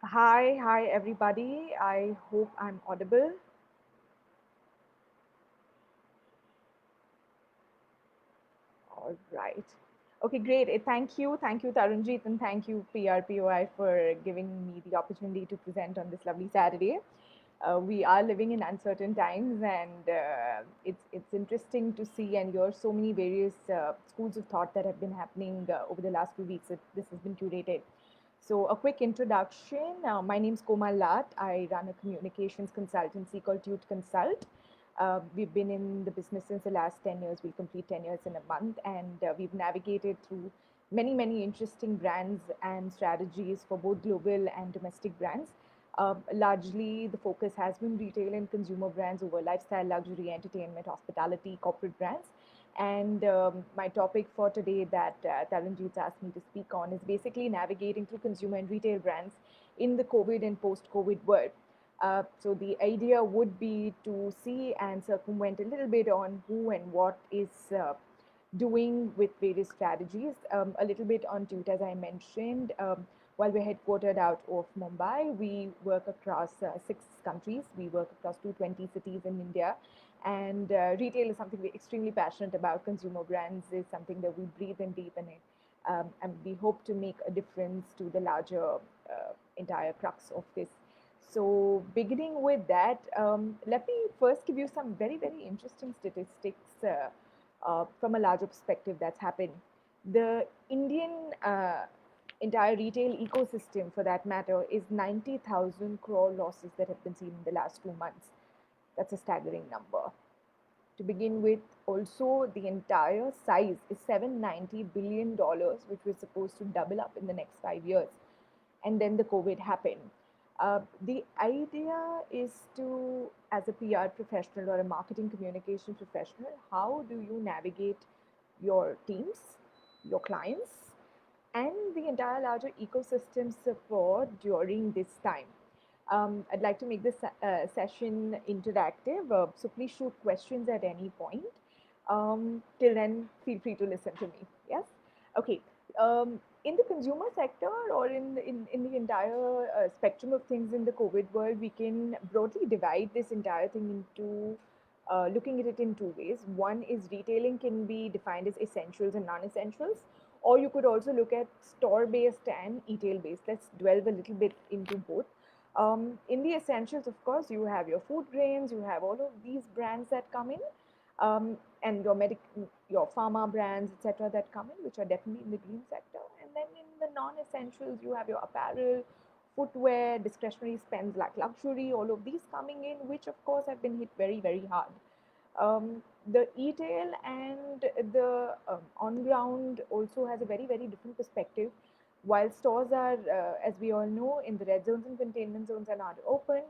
Hi everybody. I hope I'm audible. All right. Okay, great. Thank you, Tarunjit, and thank you, PRPOI, for giving me the opportunity to present on this lovely Saturday. We are living in uncertain times, and it's interesting to see and hear so many various schools of thought that have been happening over the last few weeks. This has been curated. So, a quick introduction. My name is Komal Lat. I run a communications consultancy called Tute Consult. We've been in the business since the last 10 years. We'll complete 10 years in a month, and we've navigated through many interesting brands and strategies for both global and domestic brands. Largely, the focus has been retail and consumer brands over lifestyle, luxury, entertainment, hospitality, corporate brands. And my topic for today that Taranjeet's asked me to speak on is basically navigating through consumer and retail brands in the COVID and post-COVID world. So the idea would be to see and circumvent a little bit on who and what is doing with various strategies. A little bit on Tute, as I mentioned. While we're headquartered out of Mumbai, we work across 6 countries. We work across 220 cities in India. And retail is something we're extremely passionate about. Consumer brands is something that we breathe in deep in it. And we hope to make a difference to the larger entire crux of this. So, beginning with that, let me first give you some very interesting statistics from a larger perspective that's happened. The Indian entire retail ecosystem, for that matter, is 90,000 crore losses that have been seen in the last 2 months. That's a staggering number. To begin with, also the entire size is $790 billion, which was supposed to double up in the next 5 years. And then the COVID happened. The idea is to, as a PR professional or a marketing communication professional, how do you navigate your teams, your clients, and the entire larger ecosystem support during this time? I'd like to make this session interactive, so please shoot questions at any point. Till then, feel free to listen to me. Yes? Okay. In the consumer sector or in the entire spectrum of things in the COVID world, we can broadly divide this entire thing into looking at it in two ways. One is retailing can be defined as essentials and non essentials, or you could also look at store based and e-tail based. Let's delve a little bit into both. In the essentials, of course, you have your food grains, you have all of these brands that come in, and your pharma brands, etc., that come in, which are definitely in the green sector. And then in the non-essentials, you have your apparel, footwear, discretionary spends like luxury, all of these coming in, which of course have been hit very hard. The e-tail and the on ground also has a very different perspective. While stores are, as we all know, in the red zones and containment zones are not open,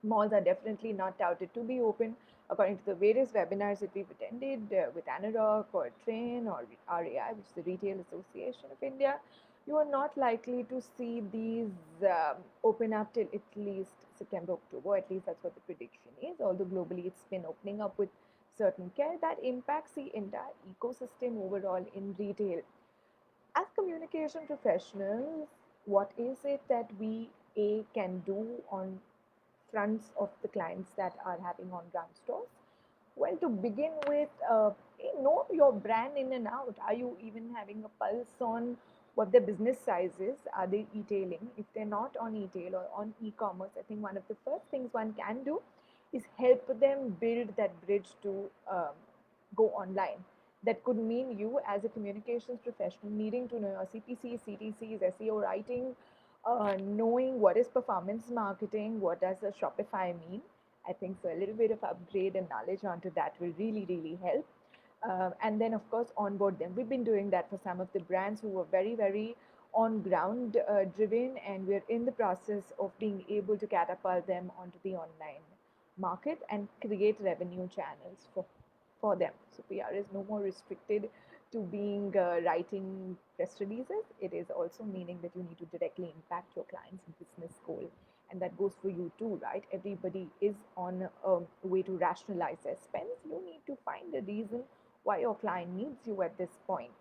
malls are definitely not touted to be open. According to the various webinars that we've attended with Anurag or Train or RAI, which is the Retail Association of India, you are not likely to see these open up till at least September, October. At least that's what the prediction is. Although globally it's been opening up with certain care, that impacts the entire ecosystem overall in retail. As communication professionals, what is it that we can do on fronts of the clients that are having on ground stores? Well, to begin with, know your brand in and out. Are you even having a pulse on what their business size is? Are they e-tailing? If they're not on e-tail or on e-commerce, I think one of the first things one can do is help them build that bridge to go online. That could mean you, as a communications professional, needing to know your CPCs, CTCs, SEO writing, knowing what is performance marketing, what does a Shopify mean. I think so. A little bit of upgrade and knowledge onto that will really help. And then, of course, onboard them. We've been doing that for some of the brands who were very on ground driven, and we're in the process of being able to catapult them onto the online market and create revenue channels for them. So PR is no more restricted to being writing press releases. It is also meaning that you need to directly impact your client's business goal. And that goes for you too, right? Everybody is on a way to rationalize their spends. You need to find a reason why your client needs you at this point.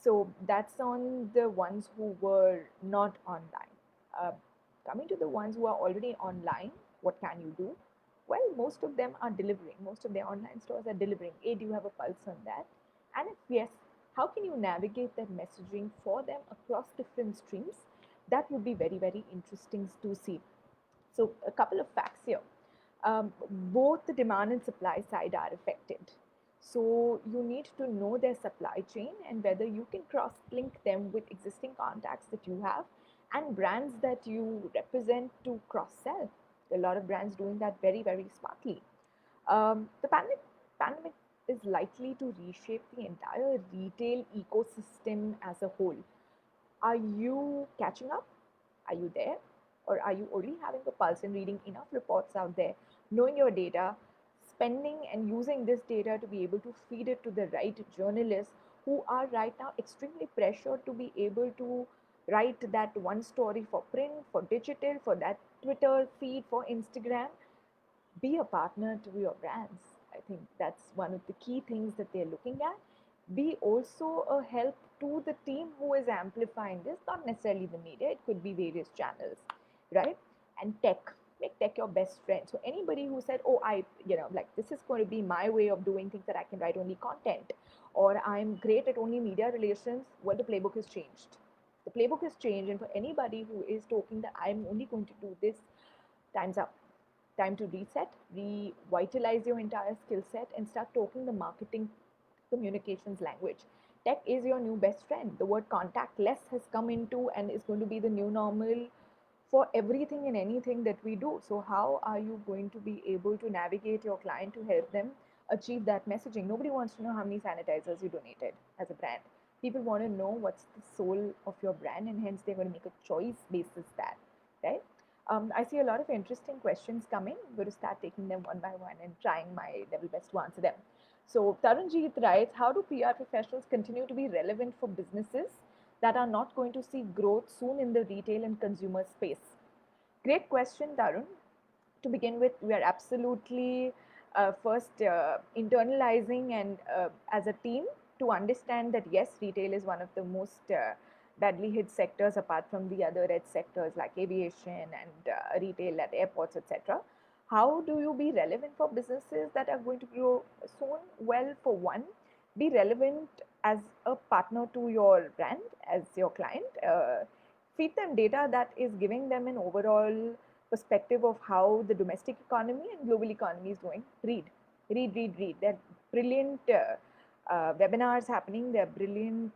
So that's on the ones who were not online. Uh, Coming to the ones who are already online, what can you do? Well, most of them are delivering. Most of their online stores are delivering. A, do you have a pulse on that? And if yes, how can you navigate that messaging for them across different streams? That would be very, very interesting to see. So, a couple of facts here. Both the demand and supply side are affected. So, you need to know their supply chain and whether you can cross link them with existing contacts that you have and brands that you represent to cross sell. A lot of brands doing that very, very smartly. The pandemic is likely to reshape the entire retail ecosystem as a whole. Are you catching up? Are you there? Or are you only having a pulse and reading enough reports out there, knowing your data, spending and using this data to be able to feed it to the right journalists who are right now extremely pressured to be able to write that one story for print, for digital, for that Twitter feed, for Instagram? Be a partner to your brands. I think that's one of the key things that they're looking at. Be also a help to the team who is amplifying this, not necessarily the media, it could be various channels, right? And tech, make tech your best friend. So anybody who said, oh, like this is going to be my way of doing things, that I can write only content, or I'm great at only media relations, well, the playbook has changed. The playbook has changed, and for anybody who is talking that I'm only going to do this, time's up. Time to reset, revitalize your entire skill set, and start talking the marketing communications language. Tech is your new best friend. The word contactless has come into and is going to be the new normal for everything and anything that we do. So, how are you going to be able to navigate your client to help them achieve that messaging? Nobody wants to know how many sanitizers you donated as a brand. People want to know what's the soul of your brand, and hence they're going to make a choice basis that, right? I see a lot of interesting questions coming. I'm going to start taking them one by one and trying my level best to answer them. So, Tarunjeet writes, how do PR professionals continue to be relevant for businesses that are not going to see growth soon in the retail and consumer space? Great question, Tarun. To begin with, we are absolutely first internalizing and as a team to understand that yes, retail is one of the most badly hit sectors apart from the other red sectors like aviation and retail at airports, etc. How do you be relevant for businesses that are going to grow soon? Well, for one, be relevant as a partner to your brand, as your client. Feed them data that is giving them an overall perspective of how the domestic economy and global economy is doing. Read. There are brilliant webinars happening. There are brilliant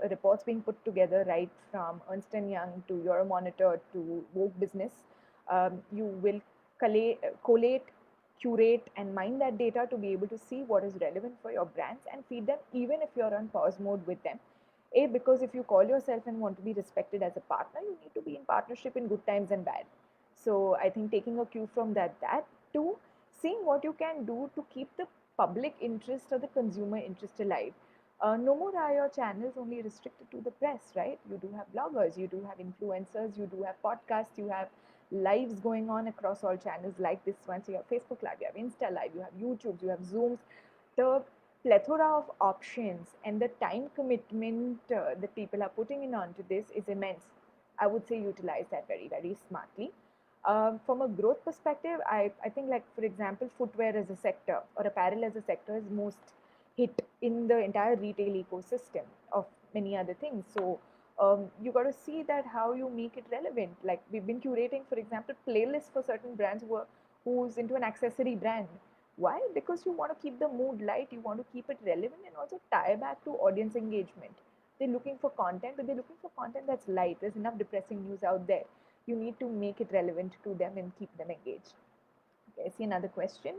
reports being put together, right from Ernst& Young to Euromonitor to Vogue Business. You will collate, curate, and mine that data to be able to see what is relevant for your brands and feed them, even if you're on pause mode with them. Because if you call yourself and want to be respected as a partner, you need to be in partnership in good times and bad. So I think taking a cue from that too, seeing what you can do to keep the public interest or the consumer interest alive. No more are your channels only restricted to the press, right? You do have bloggers, you do have influencers, you do have podcasts, you have lives going on across all channels like this one. So you have Facebook Live, you have Insta Live, you have YouTube, you have Zooms. The plethora of options and the time commitment that people are putting in onto this is immense. I would say utilize that very, very smartly. From a growth perspective, I think, like, for example, footwear as a sector or apparel as a sector is most hit in the entire retail ecosystem of many other things. So you got to see that how you make it relevant. Like, we've been curating, for example, playlists for certain brands who's into an accessory brand. Why? Because you want to keep the mood light, you want to keep it relevant, and also tie back to audience engagement. They're looking for content, but they're looking for content that's light. There's enough depressing news out there. You need to make it relevant to them and keep them engaged. Okay, I see another question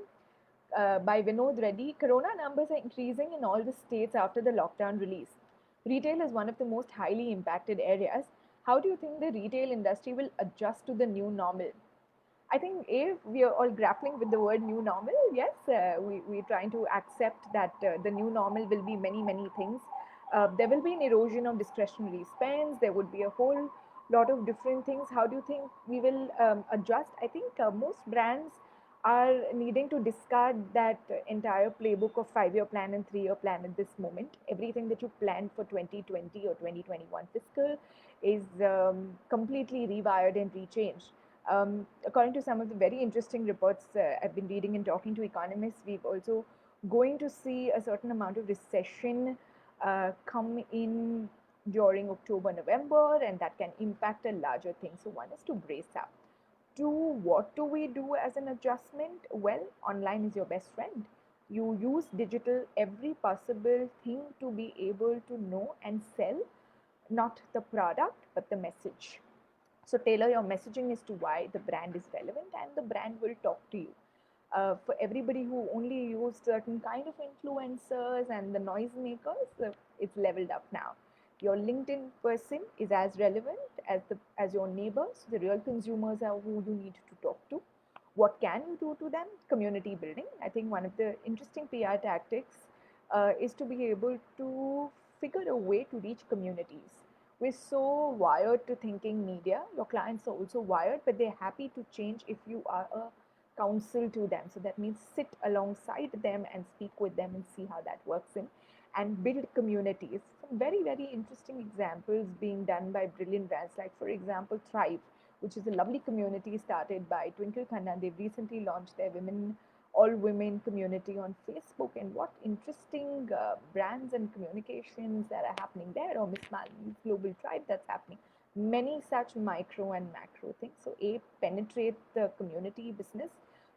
by Vinod Reddy. Corona numbers are increasing in all the states after the lockdown release. Retail is one of the most highly impacted areas. How do you think the retail industry will adjust to the new normal? I think if we are all grappling with the word new normal, yes, we're trying to accept that the new normal will be many, many things. There will be an erosion of discretionary spends. There would be a whole lot of different things. How do you think we will adjust? I think most brands are needing to discard that entire playbook of 5-year plan and 3-year plan at this moment. Everything that you planned for 2020 or 2021 fiscal is completely rewired and rechanged. According to some of the very interesting reports I've been reading and talking to economists, we've also going to see a certain amount of recession come in during October, November, and that can impact a larger thing. So one is to brace up. Two, what do we do as an adjustment? Well, online is your best friend. You use digital every possible thing to be able to know and sell not the product but the message. So tailor your messaging as to why the brand is relevant, and the brand will talk to you. For everybody who only use certain kind of influencers and the noisemakers, it's leveled up now. Your LinkedIn person is as relevant as your neighbors. The real consumers are who you need to talk to. What can you do to them? Community building. I think one of the interesting PR tactics is to be able to figure a way to reach communities. We're so wired to thinking media. Your clients are also wired, but they're happy to change if you are a counsel to them. So that means sit alongside them and speak with them and see how that works in, and build communities. Some very, very interesting examples being done by brilliant brands, like for example, Thrive, which is a lovely community started by Twinkle Khanna. They've recently launched their all women community on Facebook, and what interesting brands and communications that are happening there, or Miss Malini's Global Tribe that's happening. Many such micro and macro things. So, A, penetrate the community business.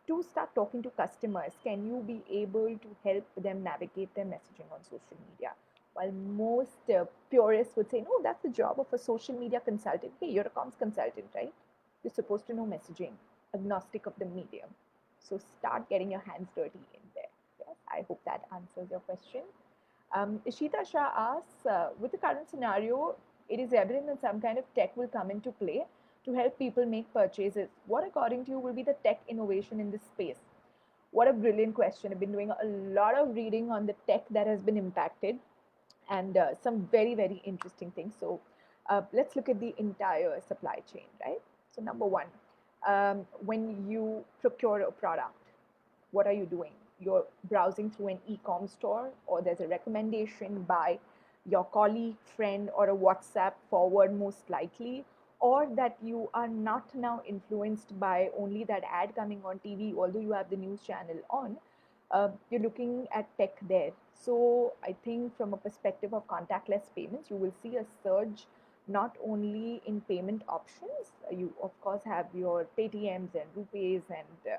Two, start talking to customers. Can you be able to help them navigate their messaging on social media? While most purists would say, no, that's the job of a social media consultant. Hey, you're a comms consultant, right? You're supposed to know messaging, agnostic of the medium. So start getting your hands dirty in there. Yes, I hope that answers your question. Ishita Shah asks, with the current scenario, it is evident that some kind of tech will come into play to help people make purchases. What, according to you, will be the tech innovation in this space? What a brilliant question. I've been doing a lot of reading on the tech that has been impacted, and some very, very interesting things. So let's look at the entire supply chain, right? So number one, when you procure a product, what are you doing? You're browsing through an e-com store, or there's a recommendation by your colleague, friend, or a WhatsApp forward, most likely, or that you are not now influenced by only that ad coming on TV, although you have the news channel on. You're looking at tech there. So I think from a perspective of contactless payments, you will see a surge not only in payment options. You of course have your Paytms and Rupees and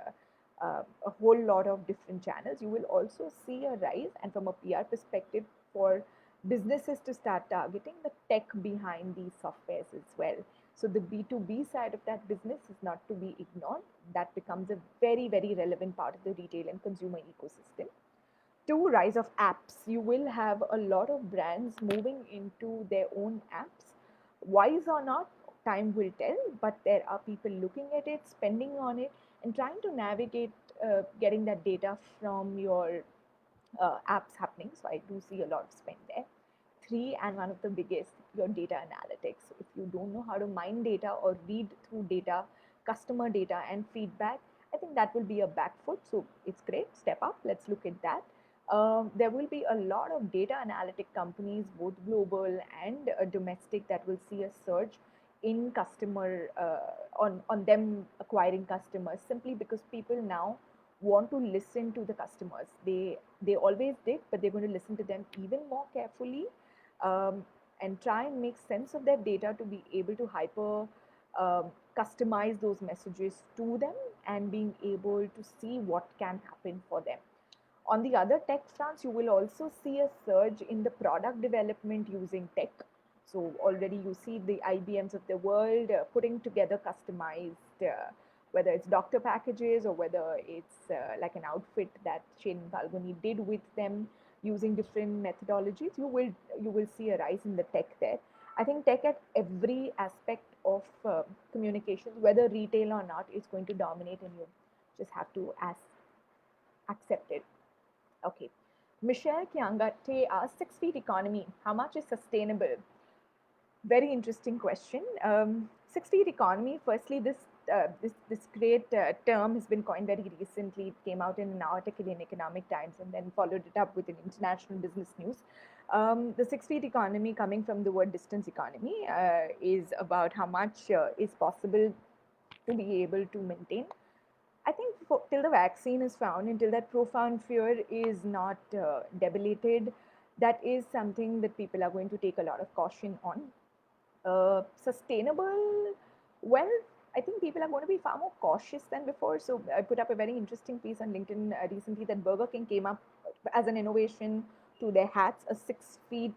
a whole lot of different channels. You will also see a rise, and from a PR perspective, for businesses to start targeting the tech behind these softwares as well. So the B2B side of that business is not to be ignored. That becomes a very, very relevant part of the retail and consumer ecosystem. Two, rise of apps. You will have a lot of brands moving into their own apps. Wise or not, time will tell, but there are people looking at it, spending on it, and trying to navigate getting that data from your apps happening. So I do see a lot of spend there. Three, and one of the biggest, your data analytics. If you don't know how to mine data or read through data, customer data and feedback, I think that will be a back foot. So it's great, step up, let's look at that. There will be a lot of data analytic companies, both global and domestic, that will see a surge in customer on them acquiring customers, simply because people now want to listen to the customers. They always did, but they're going to listen to them even more carefully, um, and try and make sense of their data to be able to hyper customize those messages to them, and being able to see what can happen for them. On the other tech fronts, you will also see a surge in the product development using tech. So already you see the IBMs of the world putting together customized, whether it's doctor packages or whether it's like an outfit that Shane Balgoni did with them using different methodologies. You will see a rise in the tech there. I think tech at every aspect of communications, whether retail or not, is going to dominate, and you just have to accept it. Okay. Michelle Kiangate asks, 6 feet economy, how much is sustainable? Very interesting question. 6 feet economy, firstly, this great term has been coined very recently. It came out in an article in Economic Times and then followed it up with an international business news. The 6 feet economy, coming from the word distance economy, is about how much is possible to be able to maintain. I think till the vaccine is found, until that profound fear is not debilitated, that is something that people are going to take a lot of caution on. Sustainable, well, I think people are going to be far more cautious than before. So I put up a very interesting piece on LinkedIn recently that Burger King came up as an innovation to their hats, a 6 feet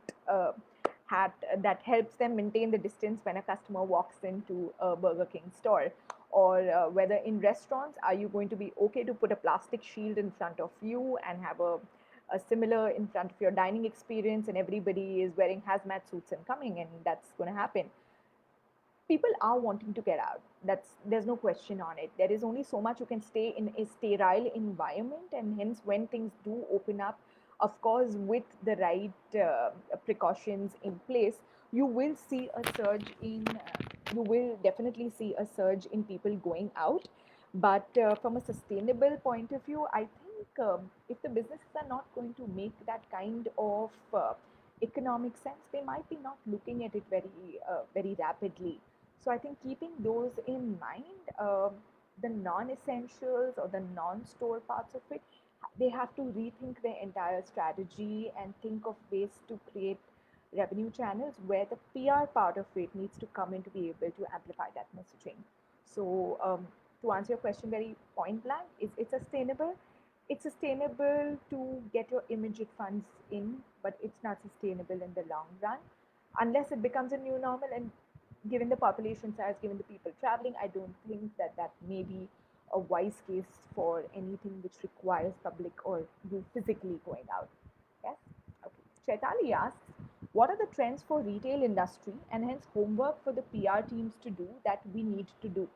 hat that helps them maintain the distance when a customer walks into a Burger King store. Or whether in restaurants, are you going to be okay to put a plastic shield in front of you and have a similar in front of your dining experience, and everybody is wearing hazmat suits and coming, and that's going to happen. People are wanting to get out. There's no question on it. There is only so much you can stay in a sterile environment, and hence when things do open up, of course, with the right precautions in place, you will see a surge in. You will definitely see a surge in people going out. But from a sustainable point of view, I think if the businesses are not going to make that kind of economic sense, they might be not looking at it very rapidly. So I think keeping those in mind, the non-essentials or the non-store parts of it, they have to rethink their entire strategy and think of ways to create revenue channels where the PR part of it needs to come in to be able to amplify that messaging. So to answer your question very point blank, is it sustainable? It's sustainable to get your immediate funds in, but it's not sustainable in the long run unless it becomes a new normal. And given the population size, given the people traveling, I don't think that that may be a wise case for anything which requires public or you physically going out. Yes. Okay. Chaitali asks, what are the trends for retail industry and hence homework for the PR teams to do that we need to do?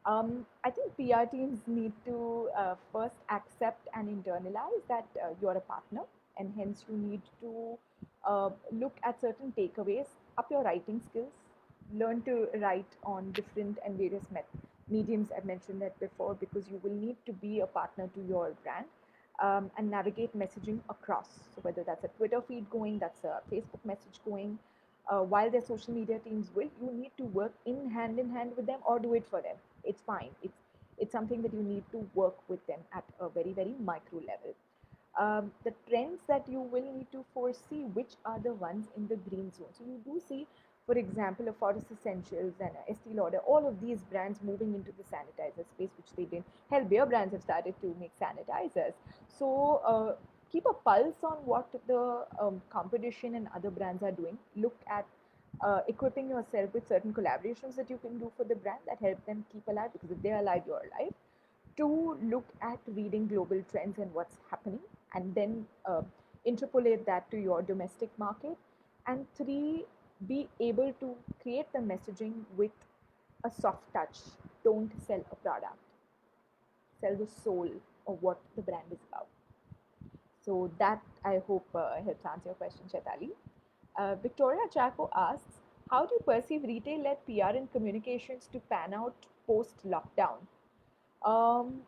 I think PR teams need to first accept and internalize that you're a partner, and hence you need to look at certain takeaways, up your writing skills, learn to write on different and various mediums. I've mentioned that before, because you will need to be a partner to your brand and navigate messaging across. So whether that's a Twitter feed going, that's a Facebook message going, while their social media teams will, you need to work in hand with them or do it for them. It's fine. It's something that you need to work with them at a very micro level. The trends that you will need to foresee, which are the ones in the green zone. So you do see, for example, a Forest Essentials and a Estee Lauder, all of these brands moving into the sanitizer space, which they didn't. Hell, beer brands have started to make sanitizers. So keep a pulse on what the competition and other brands are doing. Look at equipping yourself with certain collaborations that you can do for the brand that help them keep alive, because if they're alive, you're alive. To look at reading global trends and what's happening, and then interpolate that to your domestic market. And three, be able to create the messaging with a soft touch. Don't sell a product, sell the soul of what the brand is about. So that, I hope, helps answer your question, Chaitali. Victoria Chaco asks, how do you perceive retail-led PR and communications to pan out post-lockdown? Um,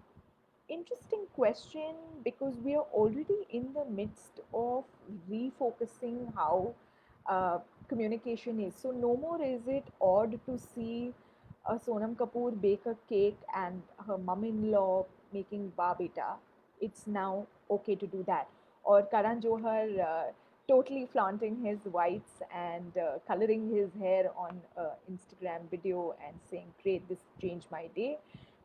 Interesting question, because we are already in the midst of refocusing how communication is. So no more is it odd to see Sonam Kapoor bake a cake and her mum-in-law making barbita. It's now okay to do that. Or Karan Johar totally flaunting his whites and coloring his hair on Instagram video and saying, "Great, this changed my day."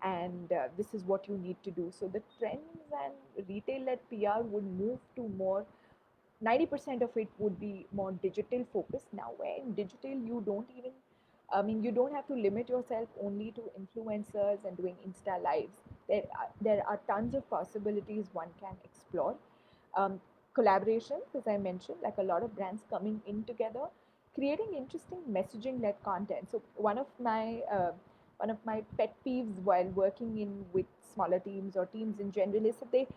And this is what you need to do. So the trends and retail-led PR would move to more. 90% of it would be more digital focused now, where in digital you don't even, I mean, you don't have to limit yourself only to influencers and doing Insta lives. There are tons of possibilities one can explore. um, Collaborations, as I mentioned, like a lot of brands coming in together, creating interesting messaging-led content. So one of my pet peeves while working in with smaller teams or teams in general is that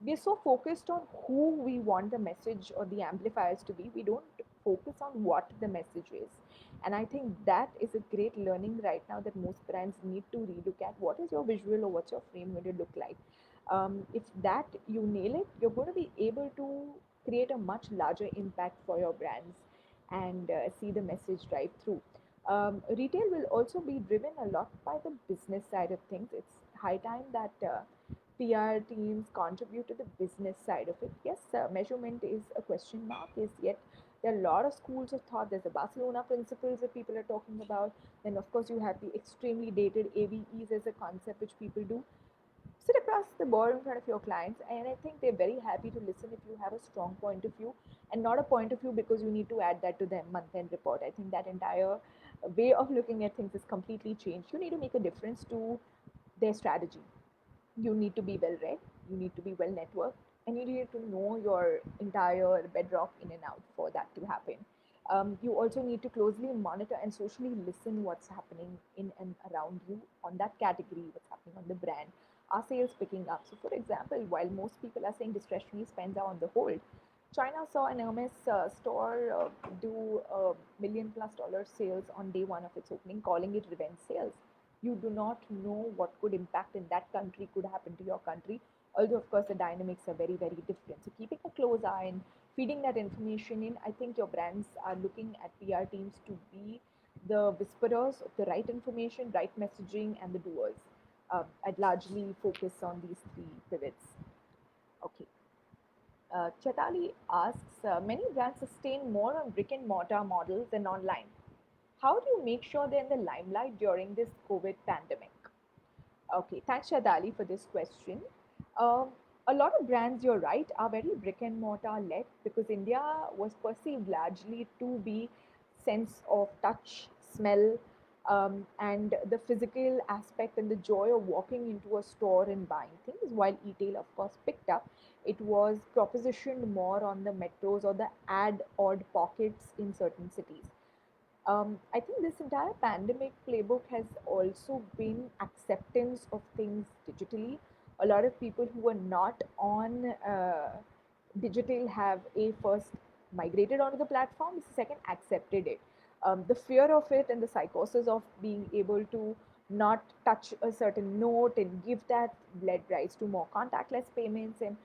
we're so focused on who we want the message or the amplifiers to be. We don't focus on what the message is. And I think that is a great learning right now, that most brands need to relook at what is your visual or what's your frame going to look like. If that you nail it, you're going to be able to create a much larger impact for your brands and see the message drive through. Retail will also be driven a lot by the business side of things. It's high time that PR teams contribute to the business side of it. Yes, measurement is a question mark, is yet there are a lot of schools of thought. There's the Barcelona principles that people are talking about. Then, of course, you have the extremely dated AVEs as a concept which people do. Sit across the board in front of your clients, and I think they're very happy to listen if you have a strong point of view and not a point of view because you need to add that to their month end report. I think that entire way of looking at things is completely changed. You need to make a difference to their strategy. You need to be well read, you need to be well networked, and you need to know your entire bedrock in and out for that to happen. You also need to closely monitor and socially listen what's happening in and around you on that category, what's happening on the brand. Are sales picking up? So, for example, while most people are saying discretionary spends are on the hold, China saw an Hermes store do $1 million+ sales on day one of its opening, calling it revenge sales. You do not know what good impact in that country could happen to your country. Although, of course, the dynamics are very, very different. So, keeping a close eye and feeding that information in, I think your brands are looking at PR teams to be the whisperers of the right information, right messaging, and the doers. I'd largely focus on these three pivots. Okay. Chetali asks, many brands sustain more on brick and mortar models than online. How do you make sure they're in the limelight during this COVID pandemic? Okay, thanks Shadali for this question. Um, a lot of brands, you're right, are very brick and mortar led because India was perceived largely to be sense of touch, smell, and the physical aspect and the joy of walking into a store and buying things. While e-tail, of course, picked up, it was propositioned more on the metros or the ad odd pockets in certain cities. I think this entire pandemic playbook has also been acceptance of things digitally. A lot of people who were not on digital have a first migrated onto the platform, second accepted it. The fear of it and the psychosis of being able to not touch a certain note and give that led rise to more contactless payments, and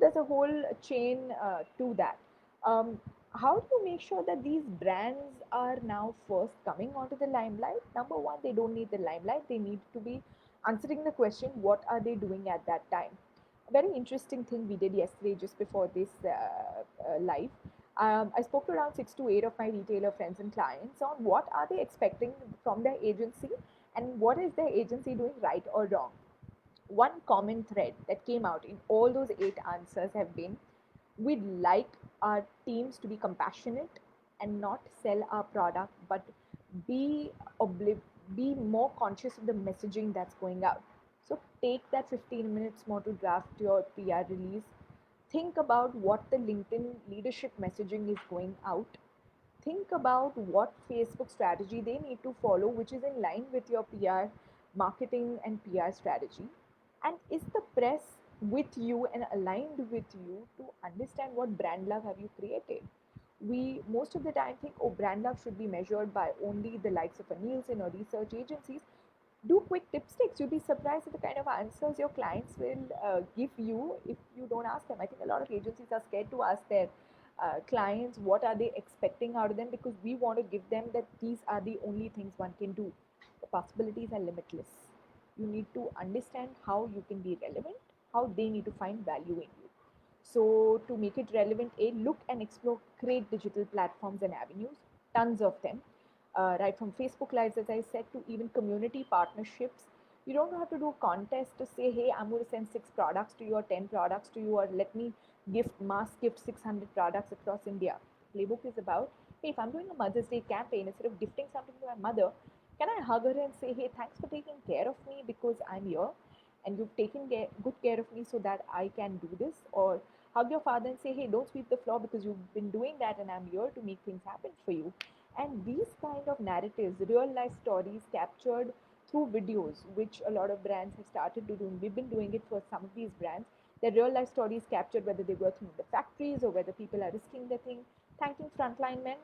there's a whole chain to that. Um, how do you make sure that these brands are now first coming onto the limelight? Number one, they don't need the limelight. They need to be answering the question, what are they doing at that time? A very interesting thing we did yesterday just before this live. I spoke to around 6 to 8 of my retailer friends and clients on what are they expecting from their agency and what is their agency doing right or wrong. One common thread that came out in all those 8 answers have been, we'd like our teams to be compassionate and not sell our product, but be be more conscious of the messaging that's going out. So take that 15 minutes more to draft your PR release. Think about what the LinkedIn leadership messaging is going out. Think about what Facebook strategy they need to follow, which is in line with your PR marketing and PR strategy. And is the press with you and aligned with you to understand what brand love have you created? We most of the time think, oh, brand love should be measured by only the likes of a Nielsen or research agencies. Do quick dipsticks. You'll be surprised at the kind of answers your clients will give you if you don't ask them. I think a lot of agencies are scared to ask their clients what are they expecting out of them, because we want to give them that these are the only things one can do. The possibilities are limitless. You need to understand how you can be relevant, how they need to find value in you. So to make it relevant, look and explore great digital platforms and avenues, tons of them, right from Facebook Lives, as I said, to even community partnerships. You don't have to do a contest to say, hey, I'm going to send 6 products to you or 10 products to you, or let me mass gift 600 products across India. Playbook is about, hey, if I'm doing a Mother's Day campaign, instead of gifting something to my mother, can I hug her and say, hey, thanks for taking care of me because I'm here and you've taken good care of me so that I can do this? Or hug your father and say, hey, don't sweep the floor because you've been doing that and I'm here to make things happen for you. And these kind of narratives, real life stories captured through videos, which a lot of brands have started to do, and we've been doing it for some of these brands, their real life stories captured, whether they're working in the factories or whether people are risking their thing, thanking frontline men,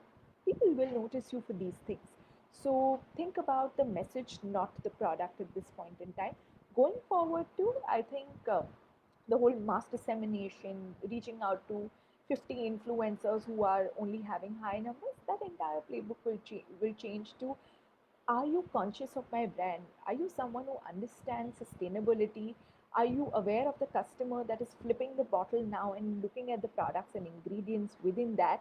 people will notice you for these things. So think about the message, not the product at this point in time. Going forward too, I think the whole mass dissemination, reaching out to 50 influencers who are only having high numbers, that entire playbook will change to Are you conscious of my brand? Are you someone who understands sustainability? Are you aware of the customer that is flipping the bottle now and looking at the products and ingredients within that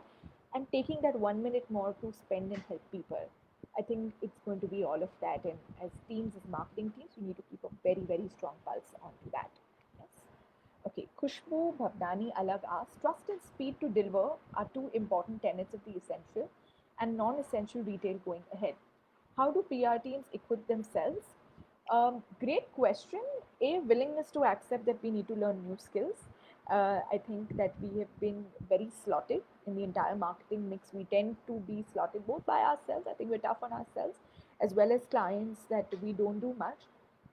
and taking that 1 minute more to spend and help people? I think it's going to be all of that. And as teams, as marketing teams, we need to keep a very, very strong pulse onto that. Yes. Okay, Khushbu Bhavdani Alag asks, trust and speed to deliver are two important tenets of the essential and non-essential retail going ahead. How do PR teams equip themselves? Great question. A willingness to accept that we need to learn new skills. I think that we have been very slotted in the entire marketing mix. We tend to be slotted both by ourselves. I think we're tough on ourselves, as well as clients that we don't do much.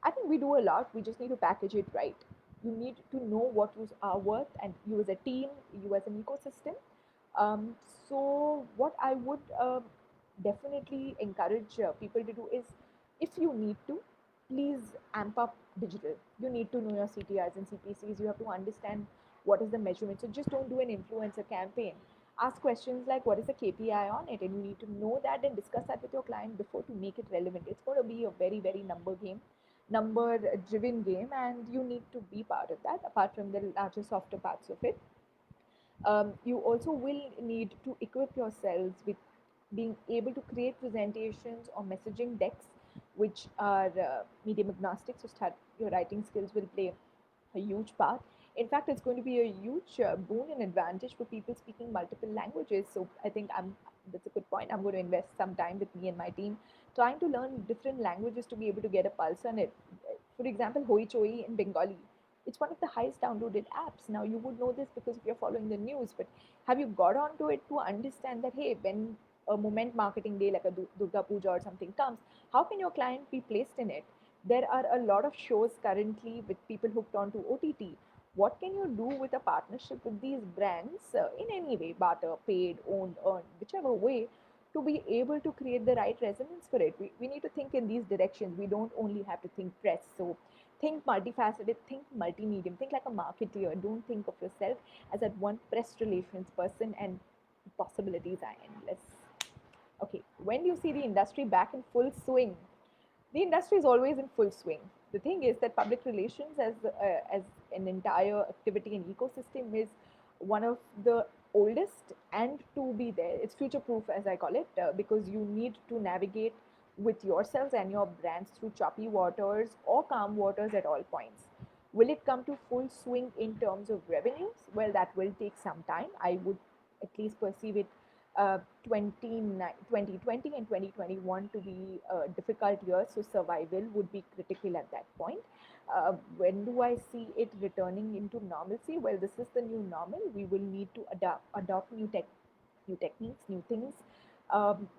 I think we do a lot. We just need to package it right. You need to know what you are worth, and you as a team, you as an ecosystem. Um, so, what I would definitely encourage people to do is, if you need to, please amp up digital. You need to know your CTRs and CPCs. You have to understand what is the measurement. So just don't do an influencer campaign. Ask questions like what is the KPI on it, and you need to know that and discuss that with your client before to make it relevant. It's going to be a very, very number driven game, and you need to be part of that apart from the larger softer parts of it. You also will need to equip yourselves with being able to create presentations or messaging decks which are medium agnostic. So start your writing skills will play a huge part. In fact, it's going to be a huge boon and advantage for people speaking multiple languages. So I think that's a good point. I'm going to invest some time with me and my team trying to learn different languages to be able to get a pulse on it. For example, Hoi Choi in Bengali. It's one of the highest downloaded apps. Now you would know this because if you're following the news, but have you got onto it to understand that hey, when a moment marketing day like a Durga Puja or something comes, how can your client be placed in it? There are a lot of shows currently with people hooked onto OTT. What can you do with a partnership with these brands in any way, barter, paid, owned, earned, whichever way, to be able to create the right resonance for it? We need to think in these directions. We don't only have to think press. So think multifaceted, think multi-medium, think like a marketeer. Don't think of yourself as that one press relations person, and possibilities are endless. Okay, when do you see the industry back in full swing? The industry is always in full swing. The thing is that public relations as an entire activity and ecosystem is one of the oldest and to be there. It's future proof, as I call it, because you need to navigate with yourselves and your brands through choppy waters or calm waters at all points. Will it come to full swing in terms of revenues? Well, that will take some time. I would at least perceive it 2020 and 2021 to be difficult years, so survival would be critical at that point. When do I see it returning into normalcy? Well, this is the new normal. We will need to adopt new techniques, new things,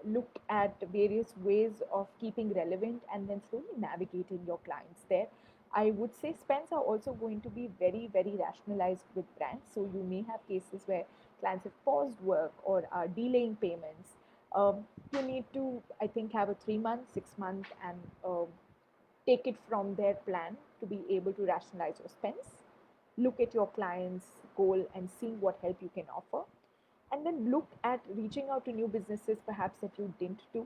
look at various ways of keeping relevant, and then slowly navigating your clients there. I would say spends are also going to be very, very rationalized with brands. So you may have cases where clients have paused work or are delaying payments. You need to, I think, have a 3 month, 6 month, and take it from their plan to be able to rationalize your spends. Look at your client's goal and seeing what help you can offer. And then look at reaching out to new businesses perhaps that you didn't do,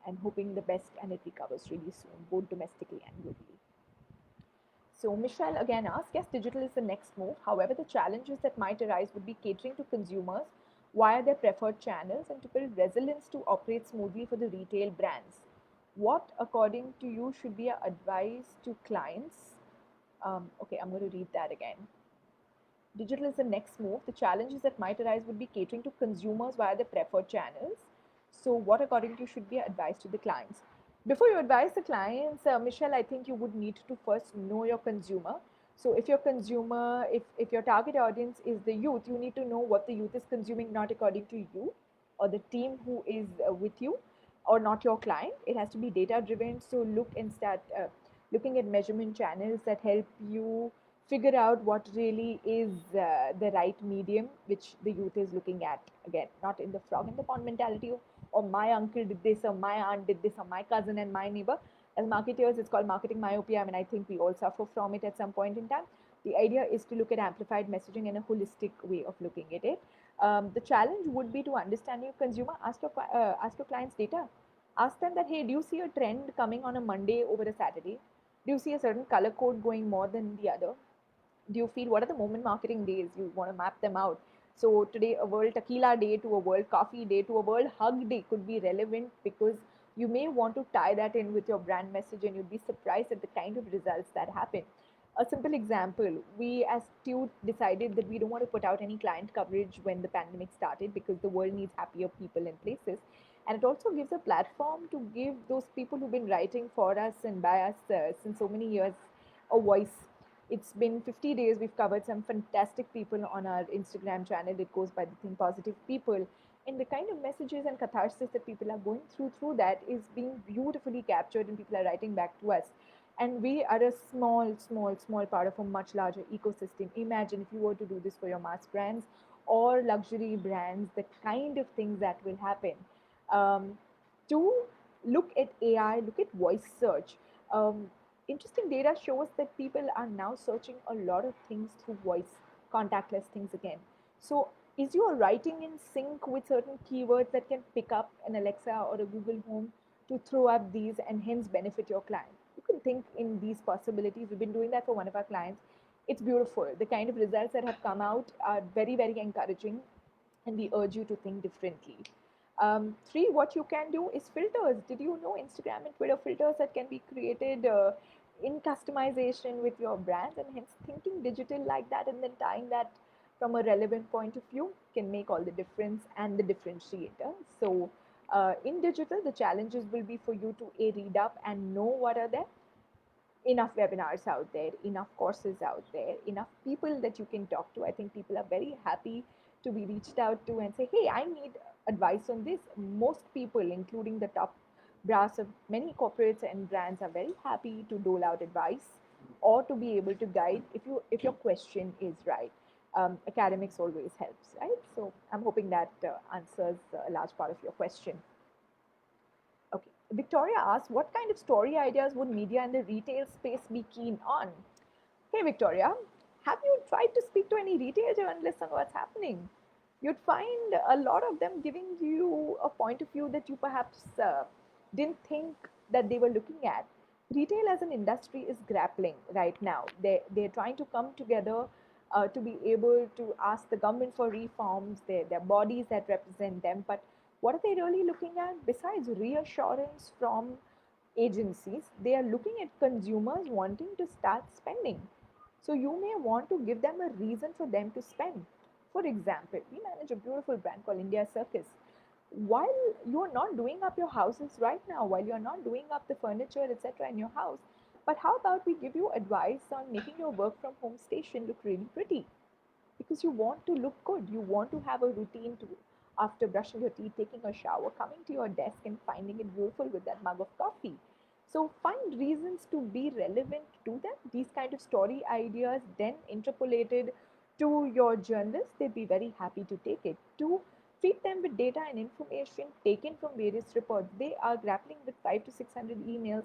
and hoping the best and it recovers really soon, both domestically and globally. So Michelle again asks, yes, digital is the next move. However, the challenges that might arise would be catering to consumers via their preferred channels and to build resilience to operate smoothly for the retail brands. What, according to you, should be our advice to clients? Okay, I'm going to read that again. Digital is the next move. The challenges that might arise would be catering to consumers via their preferred channels. So, what, according to you, should be advised to the clients? Before you advise the clients, Michelle, I think you would need to first know your consumer. So, if your consumer, if your target audience is the youth, you need to know what the youth is consuming, not according to you or the team who is with you, or not your client. It has to be data driven. So, look and start looking at measurement channels that help you figure out what really is the right medium which the youth is looking at. Again, not in the frog in the pond mentality of, or my uncle did this, or my aunt did this, or my cousin and my neighbor. As marketers, it's called marketing myopia. I mean, I think we all suffer from it at some point in time. The idea is to look at amplified messaging in a holistic way of looking at it. The challenge would be to understand your consumer. Ask your client's data. Ask them that, hey, do you see a trend coming on a Monday over a Saturday? Do you see a certain color code going more than the other? Do you feel, what are the moment marketing days? You want to map them out. So today, a World Tequila Day to a World Coffee Day to a World Hug Day could be relevant, because you may want to tie that in with your brand message, and you'd be surprised at the kind of results that happen. A simple example, we as Tute decided that we don't want to put out any client coverage when the pandemic started, because the world needs happier people and places. And it also gives a platform to give those people who've been writing for us and by us since so many years a voice. It's been 50 days. We've covered some fantastic people on our Instagram channel. It goes by the Think Positive People. And the kind of messages and catharsis that people are going through that is being beautifully captured, and people are writing back to us. And we are a small part of a much larger ecosystem. Imagine if you were to do this for your mass brands or luxury brands, the kind of things that will happen. Um, to look at AI, look at voice search. Um, Interesting data shows that people are now searching a lot of things through voice, contactless things again. So, is your writing in sync with certain keywords that can pick up an Alexa or a Google Home to throw up these and hence benefit your client? You can think in these possibilities. We've been doing that for one of our clients. It's beautiful. The kind of results that have come out are very, very encouraging, and we urge you to think differently. Three, what you can do is filters. Did you know Instagram and Twitter filters that can be created in customization with your brands, and hence thinking digital like that and then tying that from a relevant point of view can make all the difference and the differentiator. So, in digital, the challenges will be for you to read up and know what are there, enough webinars out there, enough courses out there, enough people that you can talk to. I think people are very happy to be reached out to and say, hey, I need advice on this. Most people, including the top brass of many corporates and brands, are very happy to dole out advice or to be able to guide if your question is right. Academics always helps, right? So I'm hoping that answers a large part of your question. Okay. Victoria asks, what kind of story ideas would media and the retail space be keen on? Hey, Victoria, have you tried to speak to any retail journalists on what's happening? You'd find a lot of them giving you a point of view that you perhaps didn't think that they were looking at. Retail as an industry is grappling right now. They're trying to come together to be able to ask the government for reforms, their bodies that represent them. But what are they really looking at? Besides reassurance from agencies, they are looking at consumers wanting to start spending. So you may want to give them a reason for them to spend. For example, we manage a beautiful brand called India Circus. While you are not doing up your houses right now, while you are not doing up the furniture, etc., in your house, but how about we give you advice on making your work from home station look really pretty? Because you want to look good. You want to have a routine to, after brushing your teeth, taking a shower, coming to your desk and finding it beautiful with that mug of coffee. So find reasons to be relevant to them. These kind of story ideas then interpolated to your journalists, they'd be very happy to take it. To feed them with data and information taken from various reports. They are grappling with 5 to 600 emails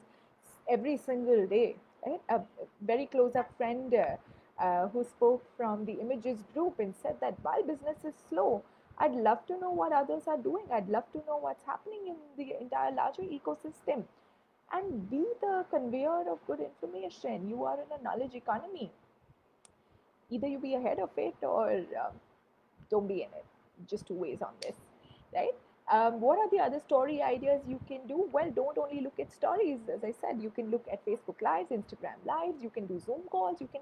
every single day. Right? A very close up friend who spoke from the Images group and said that while business is slow, I'd love to know what others are doing. I'd love to know what's happening in the entire larger ecosystem and be the conveyor of good information. You are in a knowledge economy. Either you be ahead of it or don't be in it. Just two ways on this, right? What are the other story ideas you can do? Well, don't only look at stories. As I said, you can look at Facebook Lives, Instagram Lives, you can do Zoom calls, you can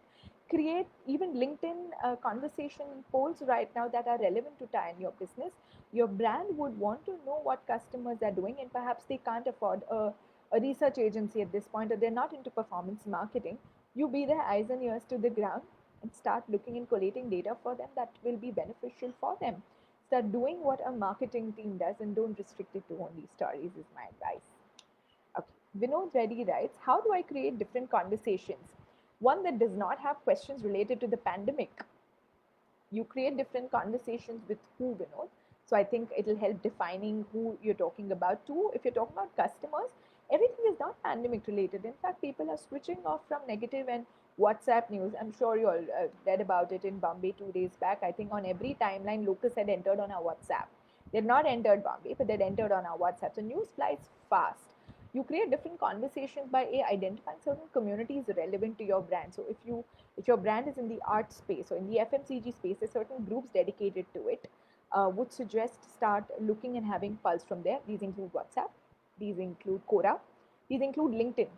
create even LinkedIn conversation polls right now that are relevant to tie in your business. Your brand would want to know what customers are doing, and perhaps they can't afford a research agency at this point, or they're not into performance marketing. You be their eyes and ears to the ground and start looking and collating data for them that will be beneficial for them. Start doing what a marketing team does and don't restrict it to only stories, is my advice. Okay. Vinod Reddy writes, how do I create different conversations? One that does not have questions related to the pandemic. You create different conversations with who, Vinod. So I think it'll help defining who you're talking about. Two, if you're talking about customers, everything is not pandemic related. In fact, people are switching off from negative and WhatsApp news. I'm sure you all read about it in Bombay 2 days back. I think on every timeline, Locus had entered on our WhatsApp. They'd not entered Bombay, but they'd entered on our WhatsApp. So news flies fast. You create different conversations by identifying certain communities relevant to your brand. So if your brand is in the art space or in the FMCG space, there's certain groups dedicated to it. Would suggest start looking and having pulse from there. These include WhatsApp, these include Quora, these include LinkedIn.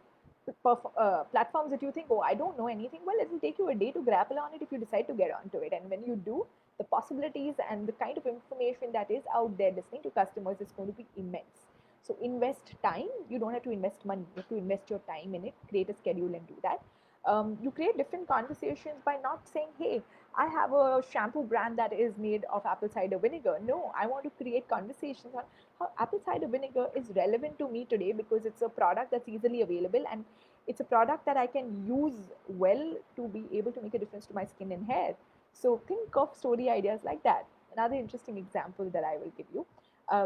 Platforms that you think, oh, I don't know anything. Well, it will take you a day to grapple on it if you decide to get onto it. And when you do, the possibilities and the kind of information that is out there listening to customers is going to be immense. So invest time. You don't have to invest money. You have to invest your time in it, create a schedule and do that. You create different conversations by not saying, hey, I have a shampoo brand that is made of apple cider vinegar. No, I want to create conversations on how apple cider vinegar is relevant to me today because it's a product that's easily available and it's a product that I can use well to be able to make a difference to my skin and hair. So think of story ideas like that. Another interesting example that I will give you.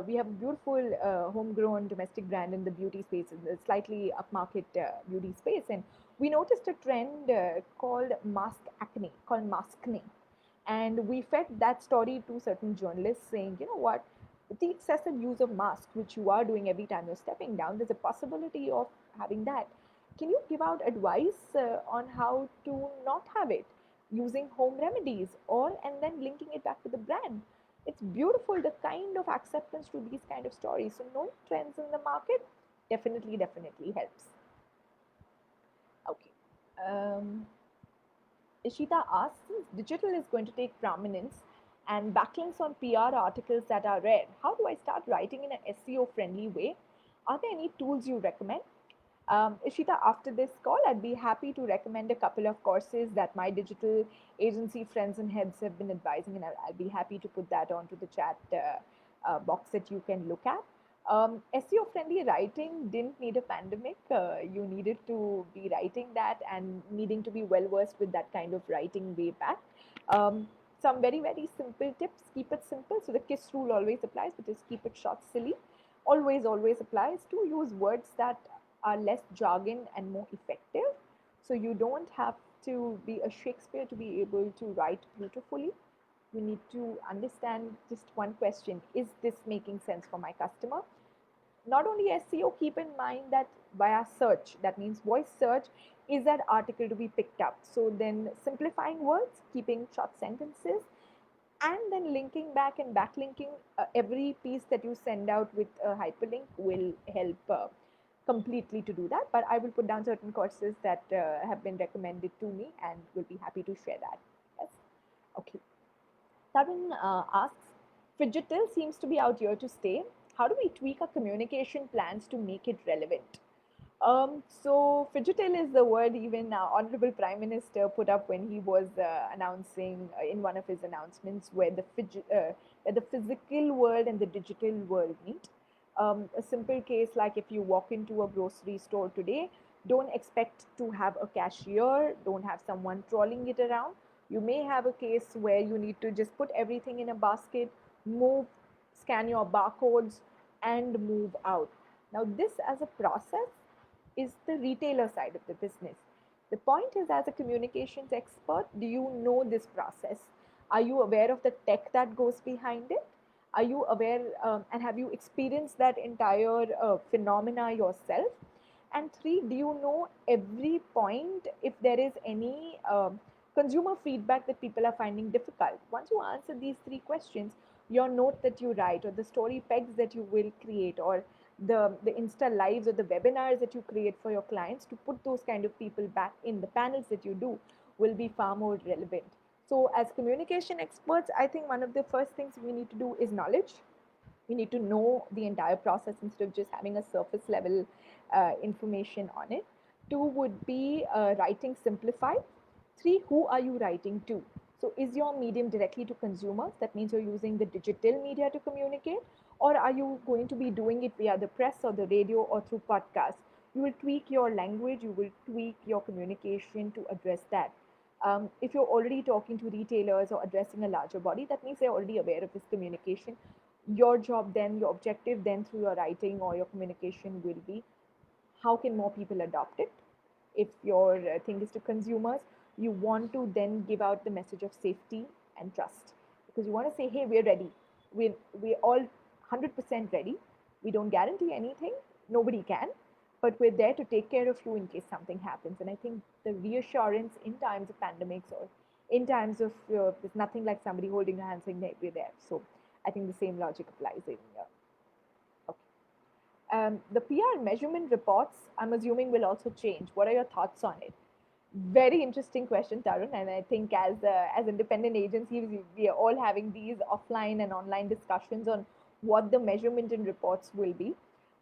We have a beautiful homegrown domestic brand in the beauty space, in the slightly upmarket beauty space, and we noticed a trend called mask acne, called maskne, and we fed that story to certain journalists saying, you know what, with the excessive use of masks, which you are doing every time you're stepping down, there's a possibility of having that. Can you give out advice on how to not have it using home remedies or and then linking it back to the brand? It's beautiful the kind of acceptance to these kind of stories. So knowing trends in the market definitely helps. Okay. Um, Ishita asks, since digital is going to take prominence and backlinks on PR articles that are read, how do I start writing in an SEO friendly way? Are there any tools you recommend? Ishita, after this call, I'd be happy to recommend a couple of courses that my digital agency friends and heads have been advising, and I'll be happy to put that onto the chat box that you can look at. SEO friendly writing didn't need a pandemic. You needed to be writing that and needing to be well versed with that kind of writing way back. Some very simple tips. Keep it simple. So the KISS rule always applies, but just keep it short, silly. Always applies to use words that are less jargon and more effective. So you don't have to be a Shakespeare to be able to write beautifully. You need to understand just one question: is this making sense for my customer? Not only SEO, keep in mind that via search, that means voice search, is that article to be picked up. So then simplifying words, keeping short sentences, and then linking back and backlinking every piece that you send out with a hyperlink will help completely to do that. But I will put down certain courses that have been recommended to me and will be happy to share that. Yes. Okay. Tarun asks, Phygital seems to be out here to stay. How do we tweak our communication plans to make it relevant? So Phygital is the word even Honorable Prime Minister put up when he was announcing in one of his announcements where the physical world and the digital world meet. A simple case like if you walk into a grocery store today, don't expect to have a cashier, don't have someone trawling it around. You may have a case where you need to just put everything in a basket, move, scan your barcodes, and move out. Now, this as a process is the retailer side of the business. The point is, as a communications expert, do you know this process? Are you aware of the tech that goes behind it? Are you aware and have you experienced that entire phenomena yourself? And three, do you know every point if there is any consumer feedback that people are finding difficult? Once you answer these three questions, your note that you write or the story pegs that you will create or the Insta lives or the webinars that you create for your clients to put those kind of people back in the panels that you do will be far more relevant. So as communication experts, I think one of the first things we need to do is knowledge. We need to know the entire process instead of just having a surface level information on it. Two would be writing simplified. Three, who are you writing to? So is your medium directly to consumers? That means you're using the digital media to communicate, or are you going to be doing it via the press or the radio or through podcasts? You will tweak your language, you will tweak your communication to address that. If you're already talking to retailers or addressing a larger body, that means they're already aware of this communication. Your job then, your objective then through your writing or your communication will be how can more people adopt it? If your thing is to consumers, you want to then give out the message of safety and trust because you want to say, hey, we're ready. we're all 100% ready. We don't guarantee anything. Nobody can, but we're there to take care of you in case something happens. And I think the reassurance in times of pandemics or in times of there's nothing like somebody holding your hand saying that we're there. So I think the same logic applies in okay. The PR measurement reports, I'm assuming, will also change. What are your thoughts on it? Very interesting question, Tarun. And I think as independent agencies, we are all having these offline and online discussions on what the measurement and reports will be.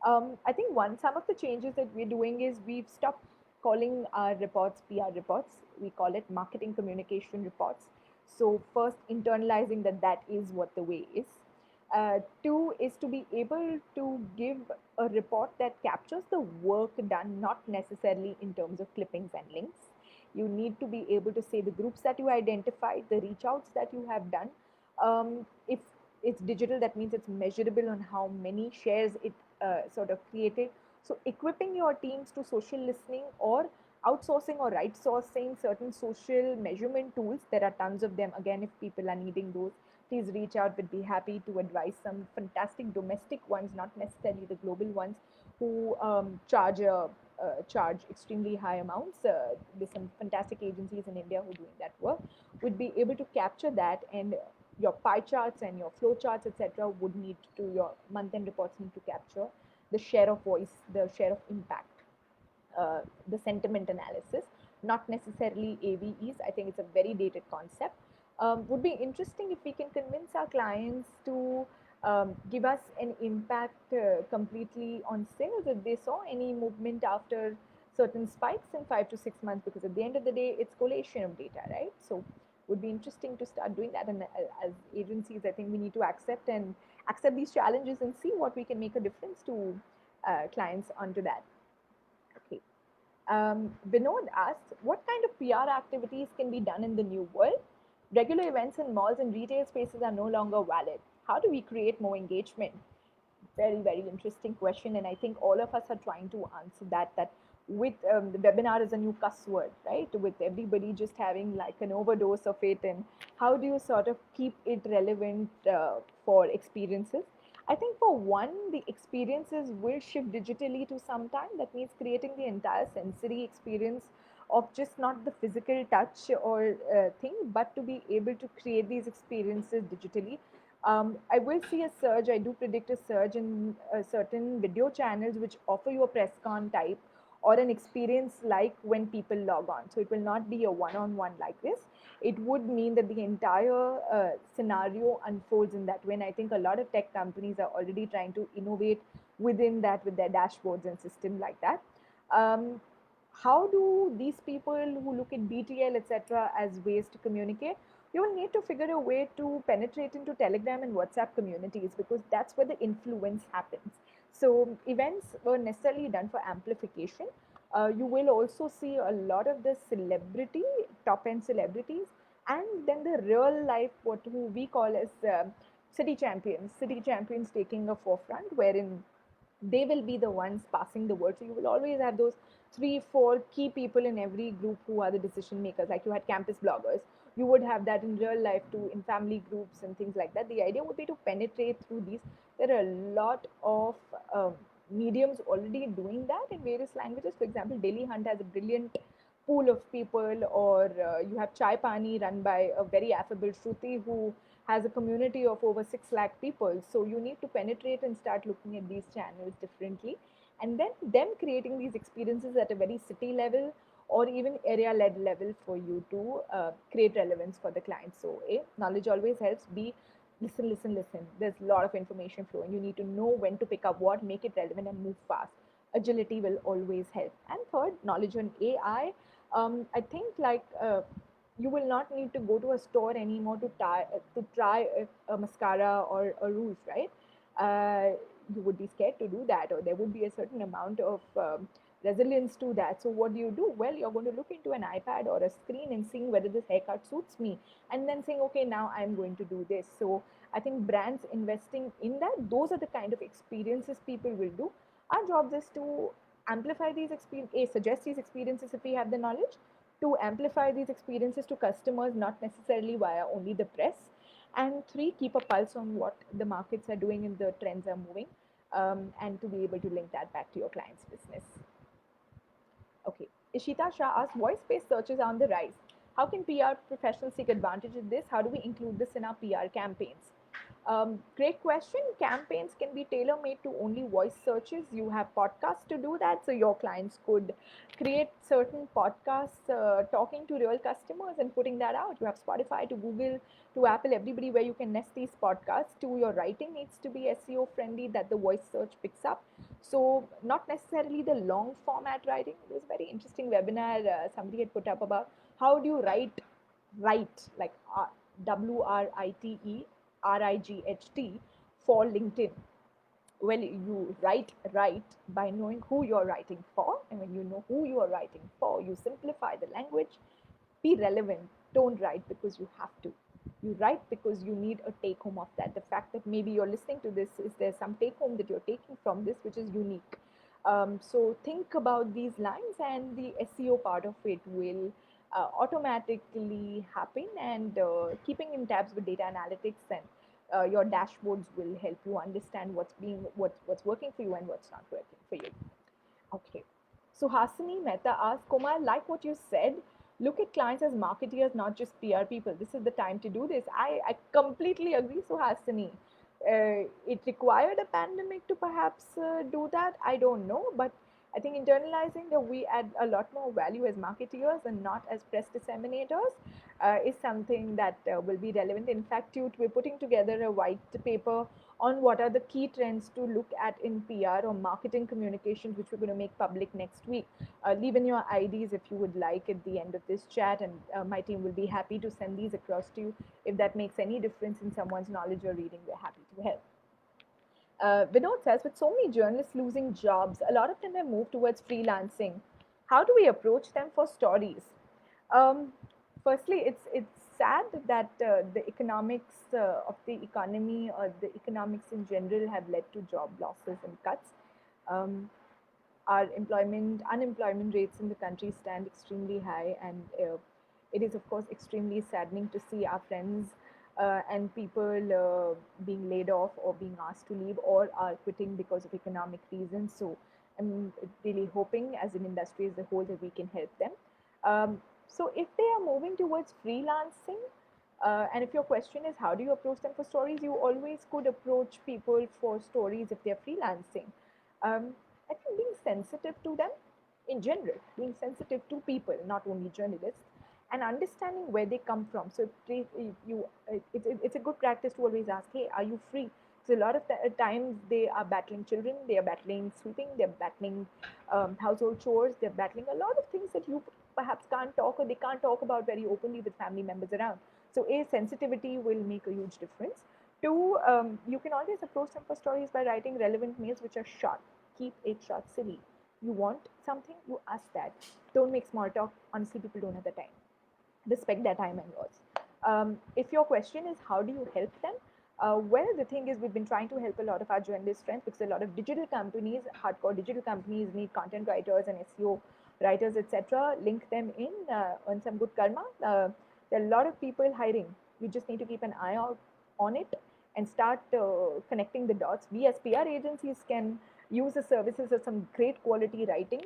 I think some of the changes that we're doing is we've stopped calling our reports PR reports. We call it marketing communication reports. So first, internalizing that is what the way is. Two is to be able to give a report that captures the work done, not necessarily in terms of clippings and links. You need to be able to say the groups that you identified, the reach outs that you have done. If it's digital, that means it's measurable on how many shares it sort of created. So equipping your teams to social listening or outsourcing or right sourcing certain social measurement tools. There are tons of them. Again, if people are needing those, please reach out. We'd be happy to advise some fantastic domestic ones, not necessarily the global ones, who charge extremely high amounts. There's some fantastic agencies in India who are doing that work. Would be able to capture that, and your pie charts and your flow charts, etc., would need to your month-end reports need to capture the share of voice, the share of impact, the sentiment analysis, not necessarily AVEs. I think it's a very dated concept. Would be interesting if we can convince our clients to give us an impact completely on sales if they saw any movement after certain spikes in 5 to 6 months, because at the end of the day, it's collation of data, right? So would be interesting to start doing that. And as agencies, I think we need to accept these challenges and see what we can make a difference to clients onto that. Okay. Vinod asks, what kind of PR activities can be done in the new world? Regular events in malls and retail spaces are no longer valid. How do we create more engagement? Very, very interesting question. And I think all of us are trying to answer that with the webinar is a new cuss word, right? With everybody just having like an overdose of it. And how do you sort of keep it relevant for experiences? I think for one, the experiences will shift digitally to some time. That means creating the entire sensory experience of just not the physical touch or thing, but to be able to create these experiences digitally. I will see a surge. I do predict a surge in certain video channels which offer you a press con type or an experience like when people log on. So it will not be a one-on-one like this. It would mean that the entire scenario unfolds in that way. And I think a lot of tech companies are already trying to innovate within that with their dashboards and system like that. How do these people who look at BTL, etc., as ways to communicate? You will need to figure a way to penetrate into Telegram and WhatsApp communities, because that's where the influence happens. So events were necessarily done for amplification. You will also see a lot of the celebrity, top end celebrities, and then the real life, who we call as city champions taking a forefront, wherein they will be the ones passing the word. So you will always have those 3, 4 key people in every group who are the decision makers. Like you had campus bloggers, you would have that in real life too, in family groups and things like that. The idea would be to penetrate through these. There are a lot of mediums already doing that in various languages. For example, Daily Hunt has a brilliant pool of people, or you have Chai Pani run by a very affable Shruti who has a community of over 6 lakh people. So you need to penetrate and start looking at these channels differently, and then them creating these experiences at a very city level or even area led level for you to create relevance for the client. So A, knowledge always helps. B, listen, listen, listen. There's a lot of information flowing. You need to know when to pick up what, make it relevant, and move fast. Agility will always help. And third, knowledge on AI. I think you will not need to go to a store anymore to try a mascara or a rouge, right? You would be scared to do that, or there would be a certain amount of resilience to that. So what do? Well, you're going to look into an iPad or a screen and seeing whether this haircut suits me, and then saying, okay, now I'm going to do this. So I think brands investing in that, those are the kind of experiences people will do. Our job is to amplify these experiences, suggest these experiences if we have the knowledge, to amplify these experiences to customers, not necessarily via only the press. And three, keep a pulse on what the markets are doing and the trends are moving, and to be able to link that back to your client's business. Okay. Ishita Shah asks, voice-based searches are on the rise. How can PR professionals take advantage of this? How do we include this in our PR campaigns? Great question. Campaigns can be tailor made to only voice searches. You have podcasts to do that, so your clients could create certain podcasts talking to real customers and putting that out. You have Spotify, to Google, to Apple, everybody where you can nest these podcasts. To your writing needs to be SEO friendly that the voice search picks up. So, not necessarily the long format writing. It was a very interesting webinar somebody had put up about how do you write like WRITE for LinkedIn. Well, you write by knowing who you're writing for, and when you know who you are writing for, you simplify the language. Be relevant. Don't write because you have to. You write because you need a take home of that. The fact that maybe you're listening to this, is there some take home that you're taking from this which is unique? So think about these lines, and the SEO part of it will automatically happen. And keeping in tabs with data analytics and your dashboards will help you understand what's working for you and what's not working for you. Okay. So Hasini Mehta asks, Kumar, like what you said, look at clients as marketeers, not just PR people. This is the time to do this. I completely agree, Suhasini. It required a pandemic to perhaps do that. I don't know, but I think internalizing that we add a lot more value as marketeers and not as press disseminators is something that will be relevant. In fact, we're putting together a white paper on what are the key trends to look at in PR or marketing communications, which we're going to make public next week. Leave in your IDs if you would like at the end of this chat, and my team will be happy to send these across to you. If that makes any difference in someone's knowledge or reading, we're happy to help. Vinod says, with so many journalists losing jobs, a lot of them have moved towards freelancing. How do we approach them for stories? Um, Firstly, it's sad that the economics of the economy or the economics in general have led to job losses and cuts. Um, our unemployment rates in the country stand extremely high, and it is of course extremely saddening to see our friends and people being laid off or being asked to leave or are quitting because of economic reasons. So I'm really hoping as an industry as a whole that we can help them. So if they are moving towards freelancing, and if your question is how do you approach them for stories, you always could approach people for stories if they're freelancing. um, I think being sensitive to them in general, being sensitive to people, not only journalists, and understanding where they come from. So it's a good practice to always ask, hey, are you free? So a lot of times they are battling children, they are battling sweeping, they're battling household chores, they're battling a lot of things that you perhaps can't talk or they can't talk about very openly with family members around. So a sensitivity will make a huge difference. Two, you can always approach them for stories by writing relevant mails which are short. Keep it short, silly. You want something, you ask that. Don't make small talk. Honestly, people don't have the time. Respect their time and yours. If your question is how do you help them, well, the thing is we've been trying to help a lot of our journalist friends because a lot of digital companies, hardcore digital companies, need content writers and SEO writers, etc. Link them in, earn some good karma. There are a lot of people hiring. You just need to keep an eye out on it and start connecting the dots. We as PR agencies can use the services of some great quality writing.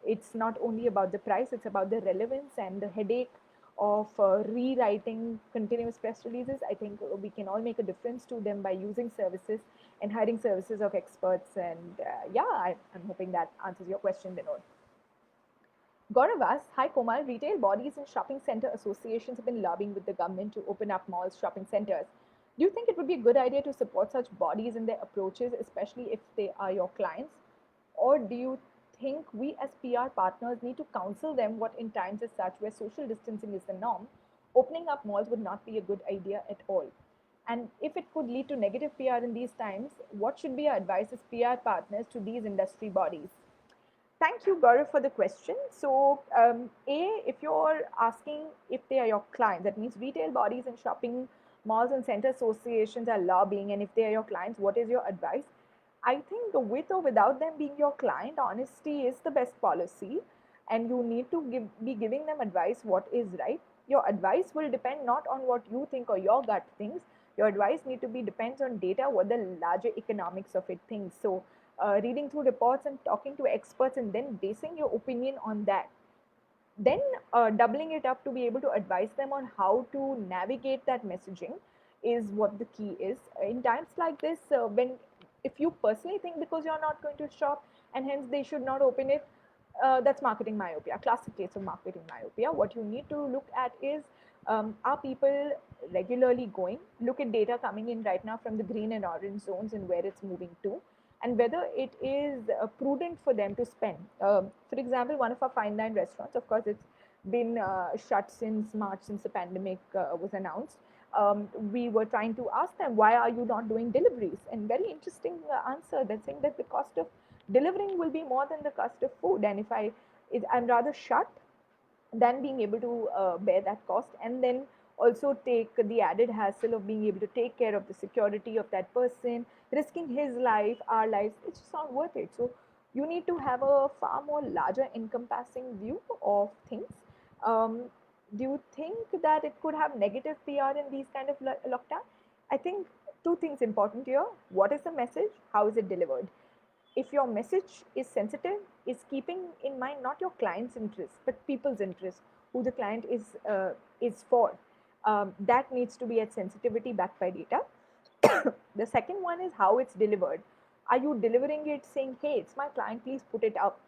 It's not only about the price, it's about the relevance and the headache of rewriting continuous press releases. I think we can all make a difference to them by using services and hiring services of experts. And yeah, I'm hoping that answers your question, Vinod. Gaurav asks, hi Komal, retail bodies and shopping center associations have been lobbying with the government to open up malls, shopping centers. Do you think it would be a good idea to support such bodies in their approaches, especially if they are your clients? Or do you think we as PR partners need to counsel them what in times as such where social distancing is the norm, opening up malls would not be a good idea at all? And if it could lead to negative PR in these times, what should be our advice as PR partners to these industry bodies? Thank you, Gaurav, for the question. So, if you're asking if they are your client, that means retail bodies and shopping malls and center associations are lobbying, and if they are your clients, what is your advice? I think with or without them being your client, honesty is the best policy, and you need to be giving them advice what is right. your advice will depend not on what you think or your gut thinks. Your advice need to be depends on data, what the larger economics of it thinks. So reading through reports and talking to experts and then basing your opinion on that, then doubling it up to be able to advise them on how to navigate that messaging is what the key is. In times like this, when if you personally think because you're not going to shop and hence they should not open it, that's marketing myopia, classic case of marketing myopia. What you need to look at is, are people regularly going? Look at data coming in right now from the green and orange zones and where it's moving to, and whether it is prudent for them to spend. For example, one of our fine dine restaurants, of course, it's been shut since March, since the pandemic was announced. We were trying to ask them, why are you not doing deliveries? And very interesting answer. They're saying that the cost of delivering will be more than the cost of food. And I'm rather shut than being able to bear that cost, and then also take the added hassle of being able to take care of the security of that person, risking his life, our lives. It's just not worth it. So you need to have a far more larger encompassing view of things. um, do you think that it could have negative PR in these kind of lockdown? I think two things important here: what is the message, how is it delivered? If your message is sensitive, is keeping in mind not your client's interest but people's interest, who the client is for, that needs to be at sensitivity backed by data. The second one is how it's delivered. Are you delivering it saying, hey, it's my client, please put it up?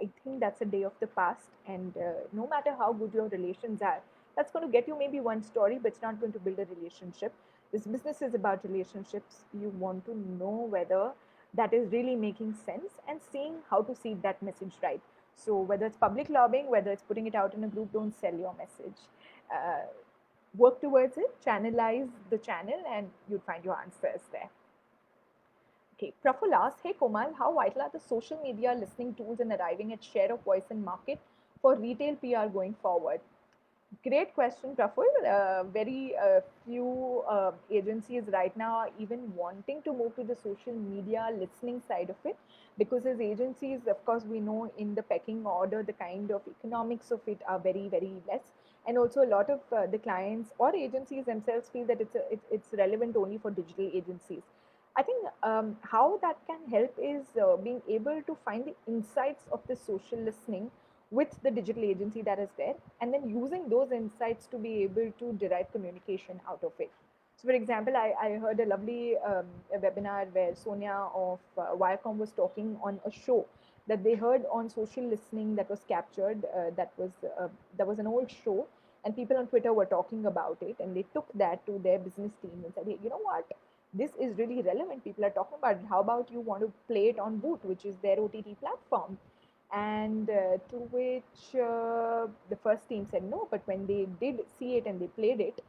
I think that's a day of the past. And no matter how good your relations are, that's going to get you maybe one story, but it's not going to build a relationship. This business is about relationships. You want to know whether that is really making sense and seeing how to see that message right. So whether it's public lobbying, whether it's putting it out in a group, don't sell your message. Uh, Work towards it, channelize the channel, and you'd find your answers there. Okay, Praful asks, hey Komal, how vital are the social media listening tools in arriving at share of voice in market for retail PR going forward? Great question, Praful. Very few agencies right now are even wanting to move to the social media listening side of it, because as agencies, of course, we know in the pecking order, the kind of economics of it are very, very less. And also a lot of the clients or agencies themselves feel that it's relevant only for digital agencies. I think how that can help is being able to find the insights of the social listening with the digital agency that is there, and then using those insights to be able to derive communication out of it. So, for example, I heard a lovely a webinar where Sonia of Viacom was talking on a show that they heard on social listening that was captured. That was an old show, and people on Twitter were talking about it, and they took that to their business team and said, "Hey, you know what? This is really relevant. People are talking about it. How about you want to play it on Boot, which is their OTT platform?" And to which the first team said no, but when they did see it and they played it,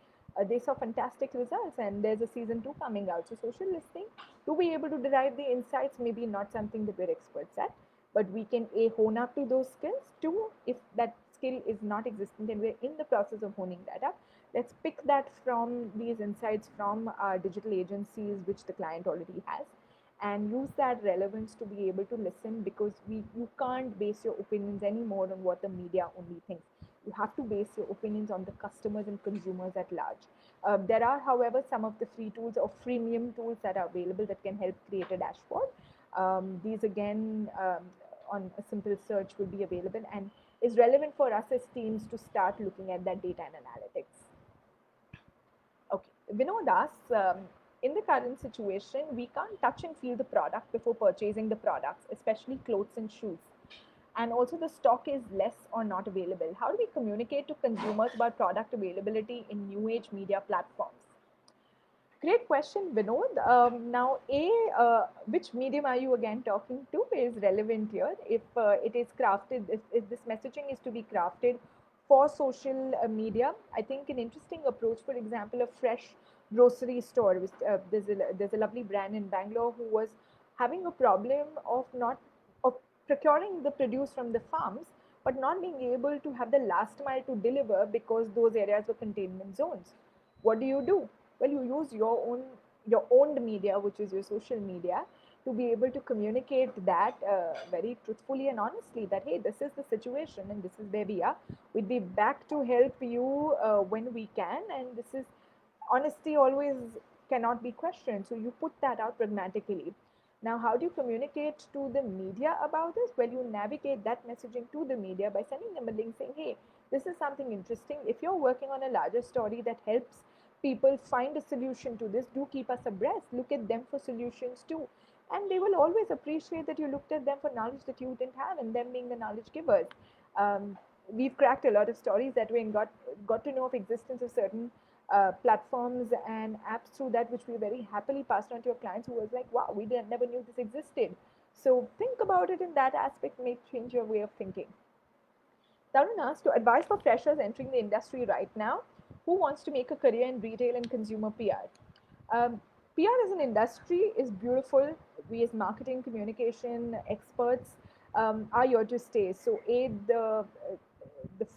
they saw fantastic results, and there's a season 2 coming out. So social listening, to be able to derive the insights, maybe not something that we're experts at, but we can hone up to those skills. Two, if that skill is not existent and we're in the process of honing that up, let's pick that from these insights from our digital agencies which the client already has, and use that relevance to be able to listen, because you can't base your opinions anymore on what the media only thinks. You have to base your opinions on the customers and consumers at large. There are, however, some of the free tools or freemium tools that are available that can help create a dashboard. These again, on a simple search will be available and is relevant for us as teams to start looking at that data and analytics. Okay, Vinod asks, in the current situation, we can't touch and feel the product before purchasing the products, especially clothes and shoes. And also the stock is less or not available. How do we communicate to consumers about product availability in new age media platforms? Great question, Vinod. Now, which medium are you again talking to is relevant here. If it is crafted, if this messaging is to be crafted for social media, I think an interesting approach, for example, a fresh grocery store. There's a lovely brand in Bangalore who was having a problem of not of procuring the produce from the farms, but not being able to have the last mile to deliver because those areas were containment zones. What do? Well, you use your owned media, which is your social media, to be able to communicate that very truthfully and honestly, that hey, this is the situation and this is where we are. We'd be back to help you when we can, and this is honesty always cannot be questioned. So you put that out pragmatically. Now, how do you communicate to the media about this? Well, you navigate that messaging to the media by sending them a link saying, hey, this is something interesting. If you're working on a larger story that helps people find a solution to this, do keep us abreast. Look at them for solutions too. And they will always appreciate that you looked at them for knowledge that you didn't have, and them being the knowledge givers. Um, we've cracked a lot of stories that way and got to know of existence of certain platforms and apps through that, which we very happily passed on to your clients who was like, wow, never knew this existed. So think about it in that aspect, may change your way of thinking. Tarun asked, to advise for freshers entering the industry right now who wants to make a career in retail and consumer PR. PR as an industry is beautiful. We as marketing communication experts are here to stay. So aid the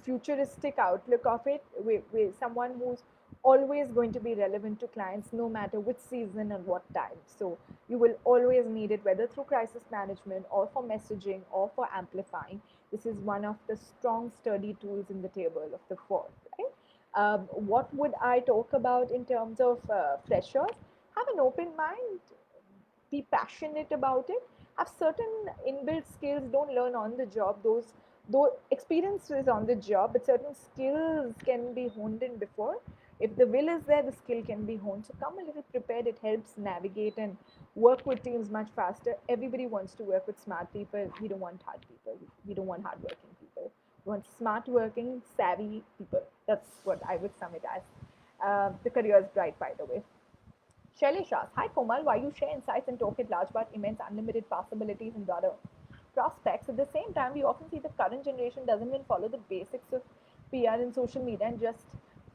futuristic outlook of it with someone who's always going to be relevant to clients no matter which season and what time. So you will always need it, whether through crisis management or for messaging or for amplifying. This is one of the strong, sturdy tools in the table of the four. Right? What would I talk about in terms of freshers? Have an open mind, be passionate about it, have certain inbuilt skills, don't learn on the job. Though experience is on the job, but certain skills can be honed in before. If the will is there, the skill can be honed. So come a little prepared. It helps navigate and work with teams much faster. Everybody wants to work with smart people. We don't want hard people. We don't want hardworking people. We want smart working, savvy people. That's what I would sum it as. The career is bright, by the way. Shailesh asks, hi Komal, why you share insights and talk at large about immense unlimited possibilities and broader prospects? At the same time, we often see the current generation doesn't even follow the basics of PR and social media and just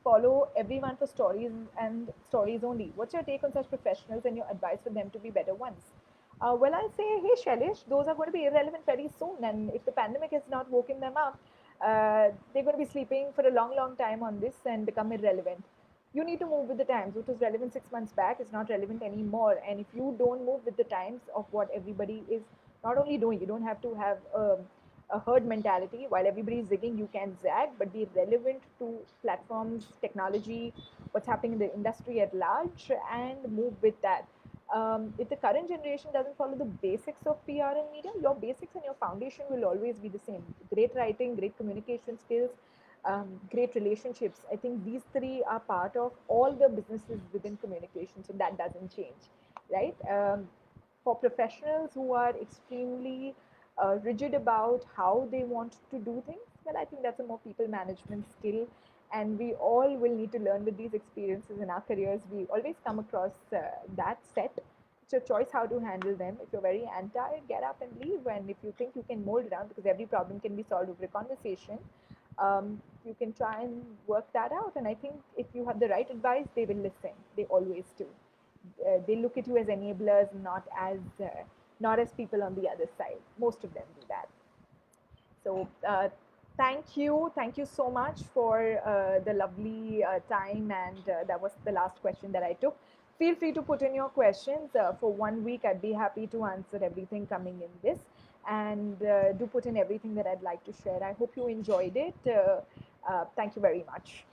follow everyone for stories and stories only. What's your take on such professionals and your advice for them to be better ones? Well, I'll say, hey Shailesh, those are going to be irrelevant very soon. And if the pandemic has not woken them up, they're going to be sleeping for a long, long time on this and become irrelevant. You need to move with the times. What was relevant 6 months back is not relevant anymore. And if you don't move with the times of what everybody is not only doing, you don't have to have a herd mentality. While everybody is zigging, you can zag, but be relevant to platforms, technology, what's happening in the industry at large, and move with that. If the current generation doesn't follow the basics of PR and media, your basics and your foundation will always be the same. Great writing, great communication skills, great relationships. I think these three are part of all the businesses within communication, so that doesn't change, right? For professionals who are extremely rigid about how they want to do things, well, I think that's a more people management skill, and we all will need to learn with these experiences in our careers. We always come across that set. It's your choice how to handle them. If you're very anti, get up and leave. And if you think you can mold around, because every problem can be solved over a conversation, you can try and work that out. And I think if you have the right advice, they will listen. They always do. They look at you as enablers, not as people on the other side. Most of them do that. So thank you so much for the lovely time, and that was the last question that I took. Feel free to put in your questions for 1 week. I'd be happy to answer everything coming in this, and do put in everything that I'd like to share. I hope you enjoyed it. Thank you very much.